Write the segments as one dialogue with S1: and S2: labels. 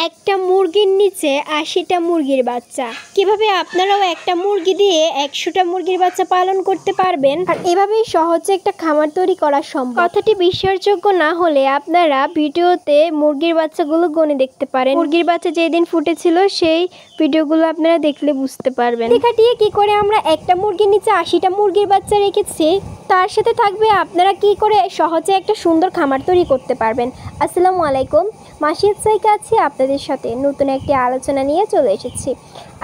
S1: একটা মুরগির নিচে ৮০টা মুরগির বাচ্চা। কিভাবে আপনারাও একটা মুরগি দিয়ে ১০০টা মুরগির বাচ্চা পালন করতে পারবেন আর এভাবেই সহজে একটা খামার তৈরি করা সম্ভব। কথাটি বিশ্বাসযোগ্য না হলে আপনারা ভিডিওতে মুরগির বাচ্চাগুলো গণে দেখতে পারেন। মুরগির বাচ্চা যেদিন ফুটেছিল সেই ভিডিওগুলো আপনারা দেখলে বুঝতে পারবেন। দেখাটিয়ে কি করে আমরা একটা মুরগির নিচে ৮০টা মুরগির বাচ্চা রেখেছি, তার সাথে থাকবে আপনারা কি করে সহজে একটা সুন্দর খামার তৈরি করতে পারবেন। আসসালামু আলাইকুম, মাসিদ সাইকা আছি আপনাদের সাথে নতুন একটি আলোচনা নিয়ে চলে এসেছি।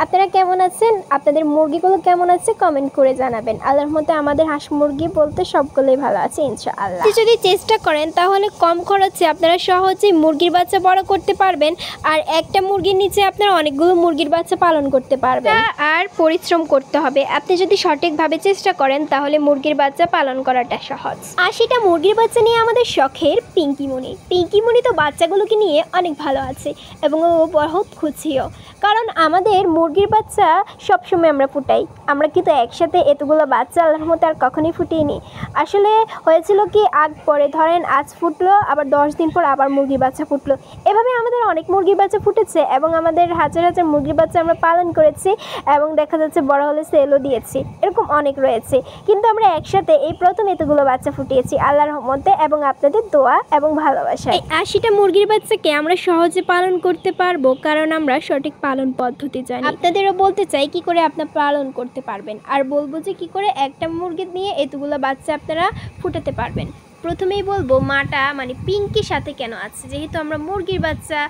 S1: আপনারা কেমন আছেন? আপনাদের মুরগিগুলো কেমন আছে কমেন্ট করে জানাবেন। আল্লাহর মধ্যে আমাদের হাঁস মুরগি বলতে সবগুলোই ভালো আছে ইনশাআল্লাহ। যদি চেষ্টা করেন তাহলে কম খরচে আপনারা সহজেই মুরগির বাচ্চা বড় করতে পারবেন আর একটা মুরগির নিচে আপনারা অনেকগুলো মুরগির বাচ্চা পালন করতে পারবেন। আর পরিশ্রম করতে হবে। আপনি যদি সঠিকভাবে চেষ্টা করেন তাহলে মুরগির বাচ্চা পালন করাটা সহজ। ৮০টা মুরগির বাচ্চা নিয়ে আমাদের শখের পিঙ্কিমণি তো বাচ্চাগুলোকে নিয়ে অনেক ভালো আছে এবং ও বহুত খুশিও, কারণ আমাদের মুরগির বাচ্চা সবসময় আমরা ফুটাই। আমরা কিন্তু একসাথে এতগুলো বাচ্চা আল্লাহর মতো আর কখনোই ফুটিয়ে আসলে হয়েছিল কি আগ পরে ধরেন আজ ফুটলো আবার 10 দিন পর আবার মুরগির বাচ্চা ফুটলো, এভাবে আমাদের অনেক মুরগির বাচ্চা ফুটেছে এবং আমাদের হাজার হাজার মুরগির বাচ্চা আমরা পালন করেছি এবং দেখা যাচ্ছে বড় হলে সেলও দিয়েছি, এরকম অনেক রয়েছে। কিন্তু আমরা একসাথে এই প্রথম এতগুলো বাচ্চা ফুটিয়েছি আল্লাহর রহমতে এবং আপনাদের দোয়া এবং ভালোবাসায়। এই ৮০টা মুরগির বাচ্চাকে আমরা সহজে পালন করতে পারবো কারণ আমরা সঠিক পালন পদ্ধতি জানি। আপনাদেরও বলতে চাই কি করে আপনারা পালন করতে পারবেন আর বলবো যে কি করে একটা মুরগি নিয়ে এতগুলো বাচ্চা আপনারা ফুটাতে পারবেন। প্রথমেই বলবো মাটা পিঙ্কির সাথে কেন আছে, যেহেতু আমরা মুরগির বাচ্চা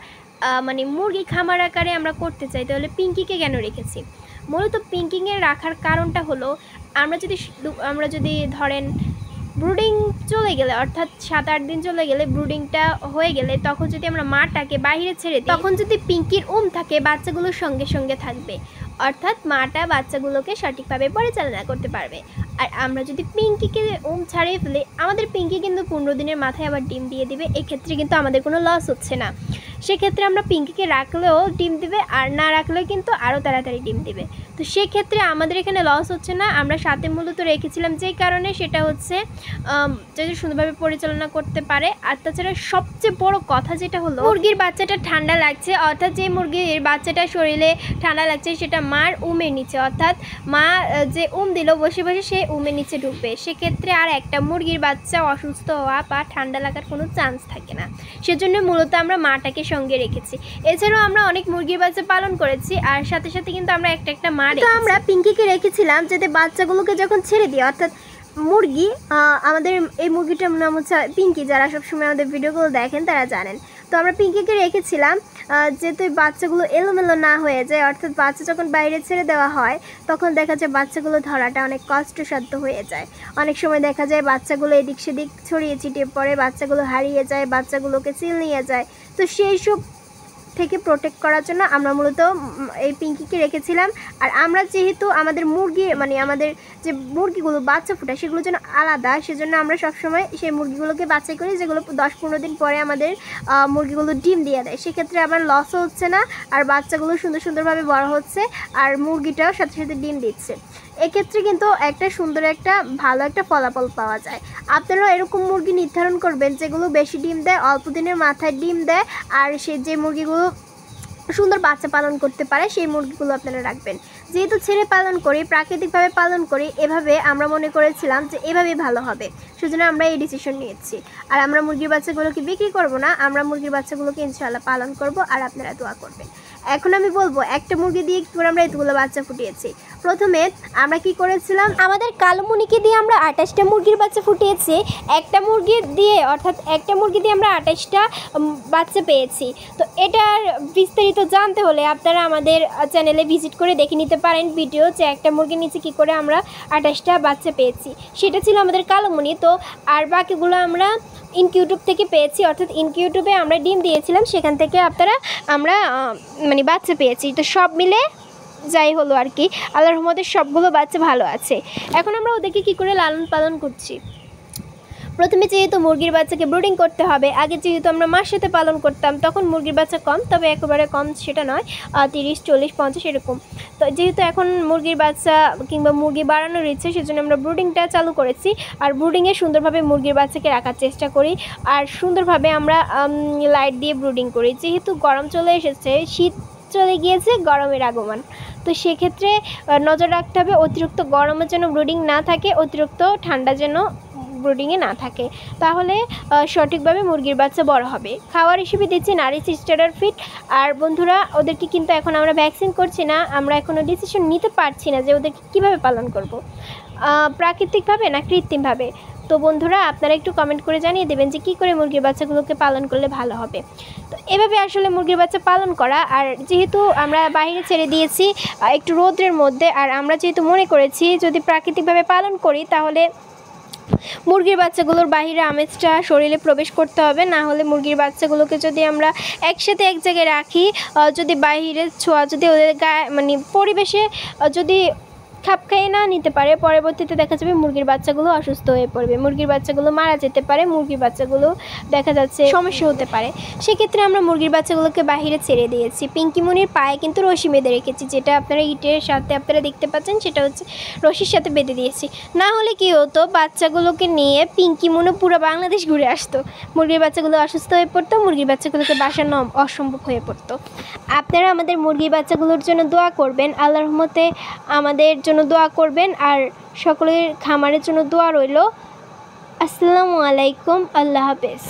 S1: মুরগি খামার আকারে আমরা করতে চাই তাহলে পিঙ্কিকে কেন রেখেছি। মূলত পিঙ্কিংয়ে রাখার কারণটা হলো আমরা যদি ধরেন ব্রুডিং চলে গেলে অর্থাৎ ৭-৮ দিন চলে গেলে ব্রুডিংটা হয়ে গেলে তখন যদি আমরা মাটাকে বাইরে ছেড়ে দিই তখন যদি পিঙ্কির থাকে বাচ্চাগুলোর সঙ্গে সঙ্গে থাকবে, অর্থাৎ মাটা বাচ্চাগুলোকে সঠিকভাবে পরিচালনা করতে পারবে। আর আমরা যদি পিঙ্কিকে ছাড়িয়ে ফেলি আমাদের পিঙ্কি কিন্তু ১৫ দিনের মাথায় আবার ডিম দিয়ে দিবে, এক্ষেত্রে কিন্তু আমাদের কোনো লস হচ্ছে না। সেক্ষেত্রে আমরা পিঙ্কিকে রাখলেও ডিম দিবে আর না রাখলেও কিন্তু আরও তাড়াতাড়ি ডিম দিবে, তো সেক্ষেত্রে আমাদের এখানে লস হচ্ছে না। আমরা সাথে মূলত রেখেছিলাম যেই কারণে সেটা হচ্ছে যদি সুন্দরভাবে পরিচালনা করতে পারে। আর তাছাড়া সবচেয়ে বড় কথা যেটা হলো মুরগির বাচ্চাটা ঠান্ডা লাগছে, অর্থাৎ যে মুরগির বাচ্চাটা শরীরে ঠান্ডা লাগছে সেটা মার উমের নিচে, অর্থাৎ মা যে দিল বসে বসে সে উমের নিচে ঢুকবে, সেক্ষেত্রে আর একটা মুরগির বাচ্চা অসুস্থ হওয়া বা ঠান্ডা লাগার কোনো চান্স থাকে না। সেজন্য মূলত আমরা মাটাকে সঙ্গে রেখেছি। এছাড়াও আমরা অনেক মুরগির বাচ্চা পালন করেছি আর সাথে সাথে কিন্তু আমরা একটা মা তো আমরা পিঙ্কিকে রেখেছিলাম যাতে বাচ্চাগুলোকে যখন ছেড়ে দিই, অর্থাৎ মুরগি আমাদের এই মুরগিটার নাম হচ্ছে পিঙ্কি, যারা সবসময় আমাদের ভিডিওগুলো দেখেন তারা জানেন। তো আমরা পিঙ্কিকে রেখেছিলাম যাতে বাচ্চাগুলো এলোমেলো না হয়ে যায়, অর্থাৎ বাচ্চা যখন বাইরে ছেড়ে দেওয়া হয় তখন দেখা যায় বাচ্চাগুলো ধরাটা অনেক কষ্টসাধ্য হয়ে যায়। অনেক সময় দেখা যায় বাচ্চাগুলো এদিক সেদিক ছড়িয়ে ছিটিয়ে পড়ে, বাচ্চাগুলো হারিয়ে যায়, বাচ্চাগুলোকে চিল নিয়ে যায়। তো সেই সব থেকে প্রোটেক্ট করার জন্য আমরা মূলত এই পিঙ্কিকে রেখেছিলাম। আর আমরা যেহেতু আমাদের মুরগি আমাদের যে মুরগিগুলো বাচ্চা ফোটায় সেগুলো যেন আলাদা, সেজন্য আমরা সবসময় সেই মুরগিগুলোকে বাছাই করি যেগুলো 10-15 দিন পরে আমাদের মুরগিগুলো ডিম দিয়ে দেয়, সেক্ষেত্রে আবার লসও হচ্ছে না আর বাচ্চাগুলো সুন্দরভাবে বড় হচ্ছে আর মুরগিটাও সাথে সাথে ডিম দিচ্ছে। এক্ষেত্রে কিন্তু একটা সুন্দর ভালো একটা ফলাফল পাওয়া যায়। আপনারাও এরকম মুরগি নির্ধারণ করবেন যেগুলো বেশি ডিম দেয়, অল্প দিনের মাথায় ডিম দেয় আর যে মুরগিগুলো সুন্দর বাচ্চা পালন করতে পারে সেই মুরগিগুলো আপনারা রাখবেন। যেহেতু ছেড়ে পালন করি, প্রাকৃতিকভাবে পালন করি, এভাবে আমরা মনে করেছিলাম যে এভাবেই ভালো হবে, সেজন্য আমরা এই ডিসিশন নিয়েছি। আর আমরা মুরগির বাচ্চাগুলোকে বিক্রি করব না, আমরা মুরগির বাচ্চাগুলোকে ইনশাআল্লাহ পালন করব আর আপনারা দোয়া করবেন। এখন আমি বলবো একটা মুরগি দিয়ে কী করে আমরা এতগুলো বাচ্চা ফুটিয়েছি। প্রথমে আমরা কি করেছিলাম, আমাদের কালোমণিকে দিয়ে আমরা 28টা মুরগির বাচ্চা ফুটিয়েছি। একটা মুরগি দিয়ে আমরা 28টা বাচ্চা পেয়েছি। তো এটার বিস্তারিত জানতে হলে আপনারা আমাদের চ্যানেলে ভিজিট করে দেখে নিতে পারেন ভিডিও, যে একটা মুরগির নিচে কী করে আমরা 28টা বাচ্চা পেয়েছি। সেটা ছিল আমাদের কালোমণি। তো আর বাকিগুলো আমরা ইনকিউটিউব থেকে পেয়েছি, অর্থাৎ ইনকিউটিউবে আমরা ডিম দিয়েছিলাম, সেখান থেকে আমরা বাচ্চা পেয়েছি। তো সব মিলে যাই হলো আর কি, আল্লাহর রহমতে সবগুলো বাচ্চা ভালো আছে। এখন আমরা ওদেরকে কী করে লালন পালন করছি। প্রথমে যেহেতু মুরগির বাচ্চাকে ব্রুডিং করতে হবে, আগে যেহেতু আমরা মার সাথে পালন করতাম তখন মুরগির বাচ্চা কম, তবে একেবারে কম সেটা নয়, 30, 40, 50 এরকম। তো যেহেতু এখন মুরগির বাচ্চা কিংবা মুরগি বাড়ানোর ইচ্ছে, সেজন্য আমরা ব্রুডিংটা চালু করেছি। আর ব্রুডিংয়ে সুন্দরভাবে মুরগির বাচ্চাকে রাখার চেষ্টা করি, আর সুন্দরভাবে আমরা লাইট দিয়ে ব্রুডিং করি। যেহেতু গরম চলে এসেছে, শীত চলে গিয়েছে, গরমের আগমন, তো সেক্ষেত্রে নজর রাখতে হবে অতিরিক্ত গরমের যেন ব্রুডিং না থাকে, অতিরিক্ত ঠান্ডা যেন ব্রুডিংয়ে না থাকে, তাহলে সঠিকভাবে মুরগির বাচ্চা বড় হবে। খাওয়ার হিসেবে দিচ্ছি নারিশ স্টার্টার ফিড। আর বন্ধুরা, ওদেরকে কিন্তু এখন আমরা ভ্যাকসিন করছি না, আমরা এখনও ডিসিশন নিতে পারছি না যে ওদেরকে কীভাবে পালন করব, প্রাকৃতিকভাবে না কৃত্রিমভাবে। তো বন্ধুরা, আপনারা একটু কমেন্ট করে জানিয়ে দেবেন যে কী করে মুরগির বাচ্চাগুলোকে পালন করলে ভালো হবে। তো এভাবে আসলে মুরগির বাচ্চা পালন করা। আর যেহেতু আমরা বাইরে ছেড়ে দিয়েছি একটু রৌদ্রের মধ্যে, আর আমরা যেহেতু মনে করেছি যদি প্রাকৃতিকভাবে পালন করি তাহলে মুরগির বাচ্চাগুলোর বাইরে আমেজটা শরীরে প্রবেশ করতে হবে, না হলে মুরগির বাচ্চাগুলোকে যদি আমরা একসাথে এক জায়গায় রাখি, যদি বাইরের ছোঁয়া যদি ওদের গায়ে মানে পরিবেশে যদি খাপ খাইয়ে না নিতে পারে, পরবর্তীতে দেখা যাবে মুরগির বাচ্চাগুলো অসুস্থ হয়ে পড়বে, মুরগির বাচ্চাগুলো মারা যেতে পারে, মুরগির বাচ্চাগুলো দেখা যাচ্ছে সমস্যা হতে পারে। সেক্ষেত্রে আমরা মুরগির বাচ্চাগুলোকে বাইরে ছেড়ে দিয়েছি। পিঙ্কিমুনির পায়ে কিন্তু রশি বেঁধে রেখেছি, যেটা আপনারা ইটের সাথে আপনারা দেখতে পাচ্ছেন, সেটা হচ্ছে রশির সাথে বেঁধে দিয়েছি। না হলে কী হতো, বাচ্চাগুলোকে নিয়ে পিঙ্কিমুনি পুরো বাংলাদেশ ঘুরে আসতো, মুরগির বাচ্চাগুলো অসুস্থ হয়ে পড়তো, মুরগির বাচ্চাগুলোকে বাসানো অসম্ভব হয়ে পড়তো। আপনারা আমাদের মুরগির বাচ্চাগুলোর জন্য দোয়া করবেন, আল্লাহর রহমতে আমাদের জন্য দোয়া করবেন, আর সকলের খামারের জন্য দোয়া রইল। আসসালামু আলাইকুম, আল্লাহ হাফেজ।